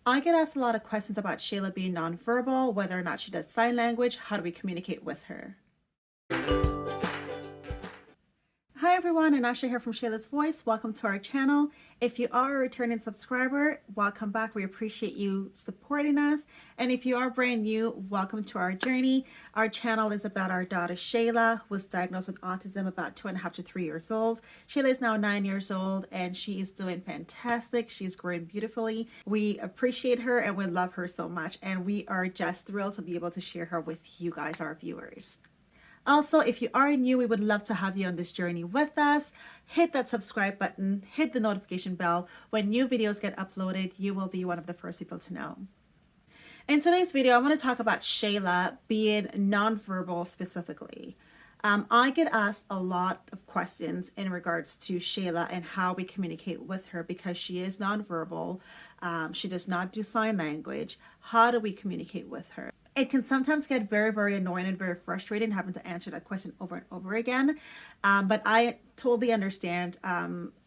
I get asked a lot of questions about Shayla being nonverbal, whether or not she does sign language, how do we communicate with her? Hi everyone, Annasha here from Shayla's Voice. Welcome to our channel. If you are a returning subscriber, welcome back. We appreciate you supporting us. And if you are brand new, welcome to our journey. Our channel is about our daughter Shayla, who was diagnosed with autism about 2.5 to 3 years old. Shayla is now 9 years old and she is doing fantastic. She's growing beautifully. We appreciate her and we love her so much. And we are just thrilled to be able to share her with you guys, our viewers. Also, if you are new, we would love to have you on this journey with us. Hit that subscribe button, hit the notification bell. When new videos get uploaded, you will be one of the first people to know. In today's video, I want to talk about Shayla being nonverbal specifically. I get asked a lot of questions in regards to Shayla and how we communicate with her because she is nonverbal. She does not do sign language. How do we communicate with her? It can sometimes get very, very annoying and very frustrating having to answer that question over and over again. But I totally understand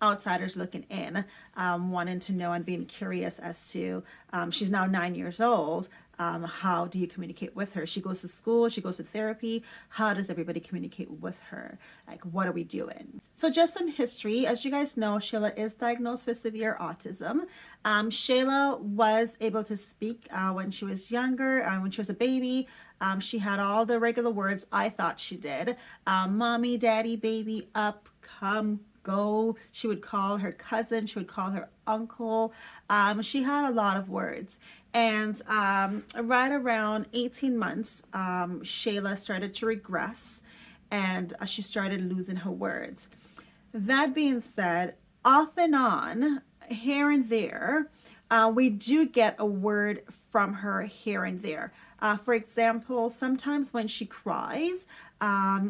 outsiders looking in, wanting to know and being curious as to, she's now 9 years old. How do you communicate with her? She goes to school, she goes to therapy. How does everybody communicate with her? Like, what are we doing? So just some history. As you guys know, Shayla is diagnosed with severe autism. Shayla was able to speak when she was younger, when she was a baby. She had all the regular words. I thought she did. Mommy, daddy, baby, up, come, go. She would call her cousin. She would call her uncle. She had a lot of words. And right around 18 months, Shayla started to regress and she started losing her words. That being said, off and on, here and there, we do get a word from her here and there. For example, sometimes when she cries,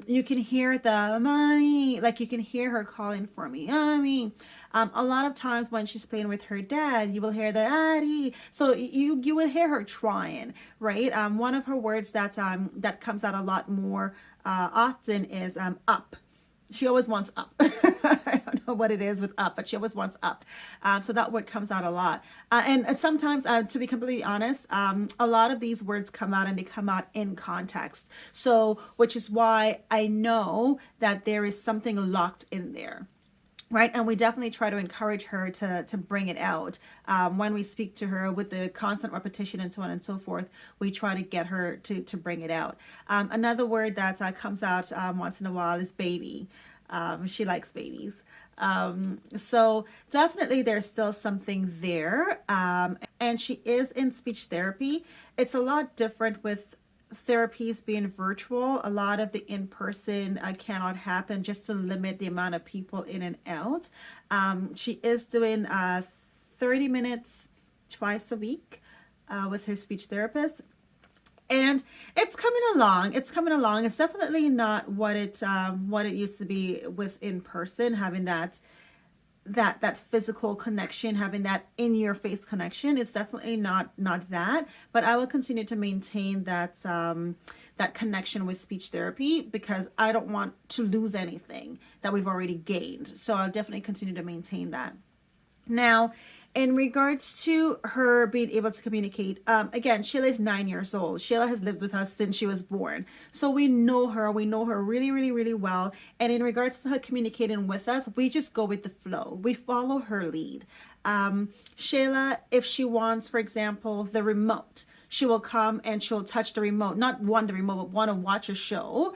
you can hear the mommy, like you can hear her calling for me, mommy. A lot of times when she's playing with her dad, you will hear the daddy. So you would hear her trying, right? One of her words that comes out a lot more often is up. She always wants up. I don't know what it is with up, but she always wants up. So that word comes out a lot. And sometimes, to be completely honest, a lot of these words come out and they come out in context. So, which is why I know that there is something locked in there. Right. And we definitely try to encourage her to bring it out. When we speak to her with the constant repetition and so on and so forth, we try to get her to bring it out. Another word that comes out once in a while is baby. She likes babies. So definitely there's still something there. And she is in speech therapy. It's a lot different with therapies being virtual. A lot of the in-person cannot happen just to limit the amount of people in and out. She is doing 30 minutes twice a week with her speech therapist. And it's coming along. It's coming along. It's definitely not what it used to be with in person, having that physical connection, having that in your face connection. It's definitely not that, but I will continue to maintain that that connection with speech therapy because I don't want to lose anything that we've already gained. So I'll definitely continue to maintain that. Now, in regards to her being able to communicate, again, Shayla is 9 years old. Shayla has lived with us since she was born. So we know her really, really, really well. And in regards to her communicating with us, we just go with the flow. We follow her lead. Shayla, if she wants, for example, the remote, she will come and she'll touch the remote, not want the remote, but want to watch a show.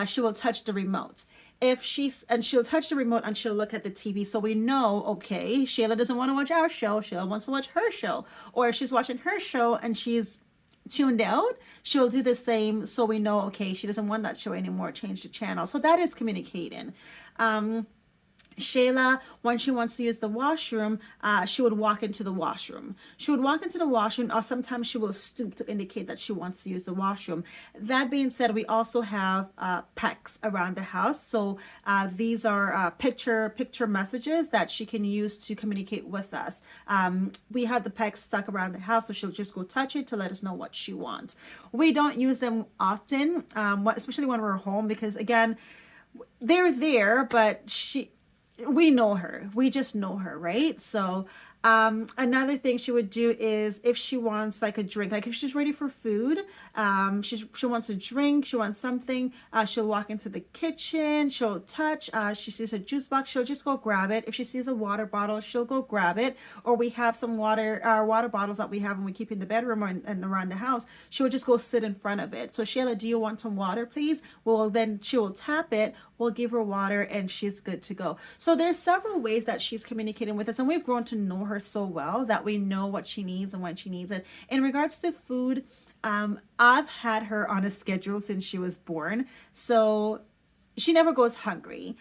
She will touch the remote. She'll touch the remote and she'll look at the TV. So we know, okay, Shayla doesn't want to watch our show. Shayla wants to watch her show. Or if she's watching her show and she's tuned out, she'll do the same. So we know, okay, she doesn't want that show anymore. Change the channel. So that is communicating. Shayla, when she wants to use the washroom, she would walk into the washroom. She would walk into the washroom, or sometimes she will stoop to indicate that she wants to use the washroom. That being said, we also have PECs around the house. So these are picture messages that she can use to communicate with us. We have the PECs stuck around the house, so she'll just go touch it to let us know what she wants. We don't use them often, especially when we're home, because again, they're there, but we know her. We just know her, right? So Another thing she would do is if she wants like a drink, like if she's ready for food, she wants a drink, she wants something, she'll walk into the kitchen, she'll touch, she sees a juice box, she'll just go grab it. If she sees a water bottle, she'll go grab it. Or we have some water bottles that we have and we keep in the bedroom and around the house, she will just go sit in front of it. So Shayla, do you want some water, please? Well, then she will tap it, we'll give her water, and she's good to go. So there's several ways that she's communicating with us, and we've grown to know her so well that we know what she needs and when she needs it. In regards to food, I've had her on a schedule since she was born, so she never goes hungry.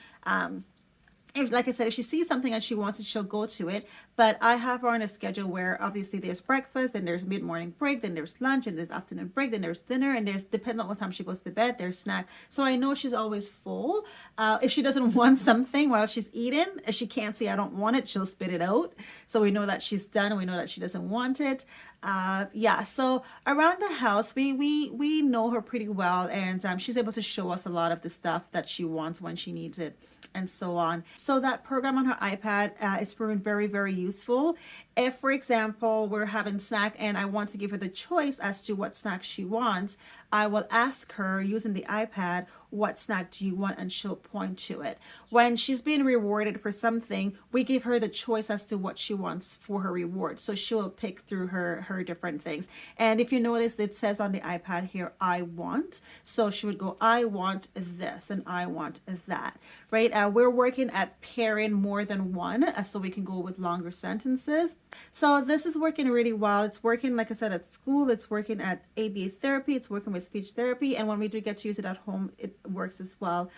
If, like I said, if she sees something and she wants it, she'll go to it. But I have her on a schedule where obviously there's breakfast, then there's mid-morning break, then there's lunch, and there's afternoon break, then there's dinner, and there's, depending on what time she goes to bed, there's snack. So I know she's always full. If she doesn't want something while she's eating, if she can't say I don't want it, she'll spit it out. So we know that she's done, and we know that she doesn't want it. Yeah, so around the house, we know her pretty well, and she's able to show us a lot of the stuff that she wants when she needs it, and so on. So that program on her iPad, it's proven very, very useful. If, for example, we're having snack and I want to give her the choice as to what snack she wants, I will ask her using the iPad, what snack do you want? And she'll point to it. When she's being rewarded for something, we give her the choice as to what she wants for her reward. So she'll pick through her different things. And if you notice, it says on the iPad here, I want. So she would go, I want this and I want that, right? We're working at pairing more than one so we can go with longer sentences. So this is working really well. It's working, like I said, at school. It's working at ABA therapy. It's working with speech therapy. And when we do get to use it at home, it works as well.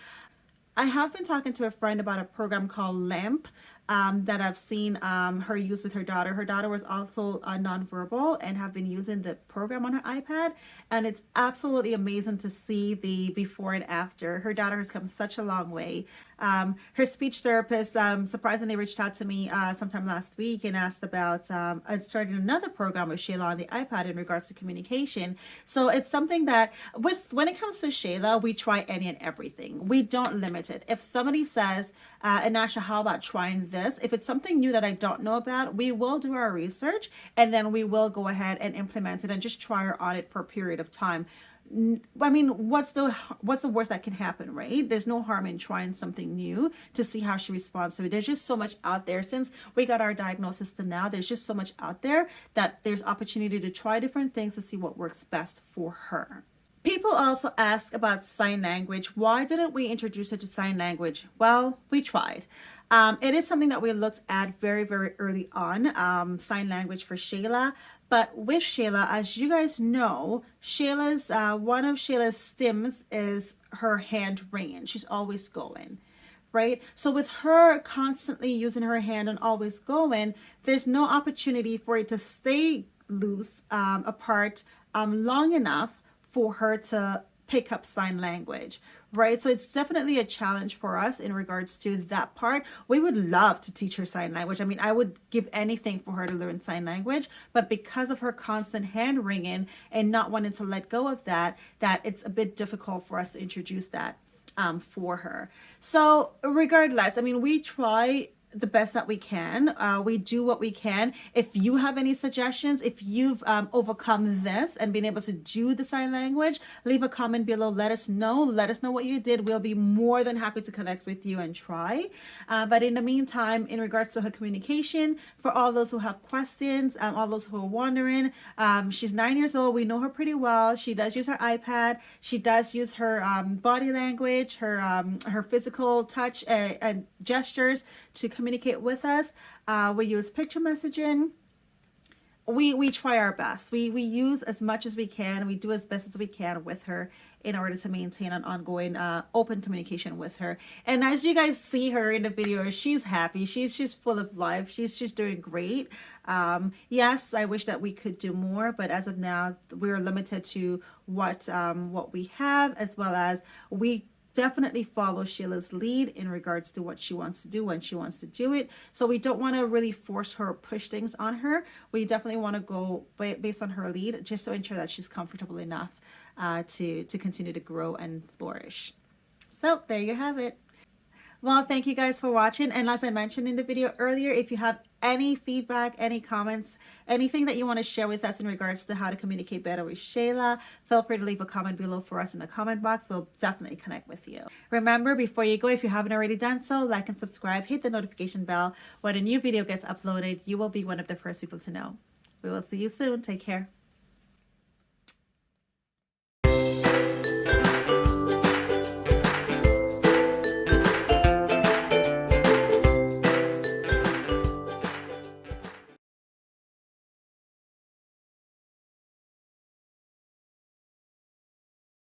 I have been talking to a friend about a program called LAMP that I've seen her use with her daughter. Her daughter was also nonverbal and have been using the program on her iPad. And it's absolutely amazing to see the before and after. Her daughter has come such a long way. Her speech therapist surprisingly reached out to me sometime last week and asked about starting another program with Shayla on the iPad in regards to communication. So it's something that when it comes to Shayla, we try any and everything. We don't limit it. If somebody says, Annasha, how about trying this? If it's something new that I don't know about, we will do our research and then we will go ahead and implement it and just try her on it for a period of time. I mean, what's the worst that can happen, right? There's no harm in trying something new to see how she responds to it. There's just so much out there. Since we got our diagnosis to now, there's just so much out there that there's opportunity to try different things to see what works best for her. People also ask about sign language. Why didn't we introduce her to sign language? Well, we tried. It is something that we looked at very, very early on, sign language for Shayla. But with Shayla, as you guys know, Shayla's one of Shayla's stims is her hand wringing. She's always going, right? So with her constantly using her hand and always going, there's no opportunity for it to stay loose apart long enough for her to pick up sign language, right? So it's definitely a challenge for us in regards to that part. We would love to teach her sign language. I mean, I would give anything for her to learn sign language, but because of her constant hand wringing and not wanting to let go of that it's a bit difficult for us to introduce that for her. So regardless, I mean, we try the best that we can. We do what we can. If you have any suggestions, if you've overcome this and been able to do the sign language, leave a comment below. Let us know. Let us know what you did. We'll be more than happy to connect with you and try. But in the meantime, in regards to her communication, for all those who have questions, all those who are wondering, she's 9 years old. We know her pretty well. She does use her iPad. She does use her body language, her physical touch and gestures to communicate with us. We use picture messaging. We try our best. We use as much as we can. We do as best as we can with her in order to maintain an ongoing open communication with her. And as you guys see her in the video, she's happy. She's full of life. She's doing great. Yes, I wish that we could do more, but as of now, we're limited to what we have, as well as we definitely follow Shayla's lead in regards to what she wants to do when she wants to do it. So we don't want to really force her or push things on her. We definitely want to go based on her lead, just to ensure that she's comfortable enough to continue to grow and flourish. So there you have it. Well, thank you guys for watching. And as I mentioned in the video earlier, if you have any feedback, any comments, anything that you want to share with us in regards to how to communicate better with Shayla, feel free to leave a comment below for us in the comment box. We'll definitely connect with you. Remember, before you go, if you haven't already done so, like and subscribe, hit the notification bell. When a new video gets uploaded, you will be one of the first people to know. We will see you soon. Take care.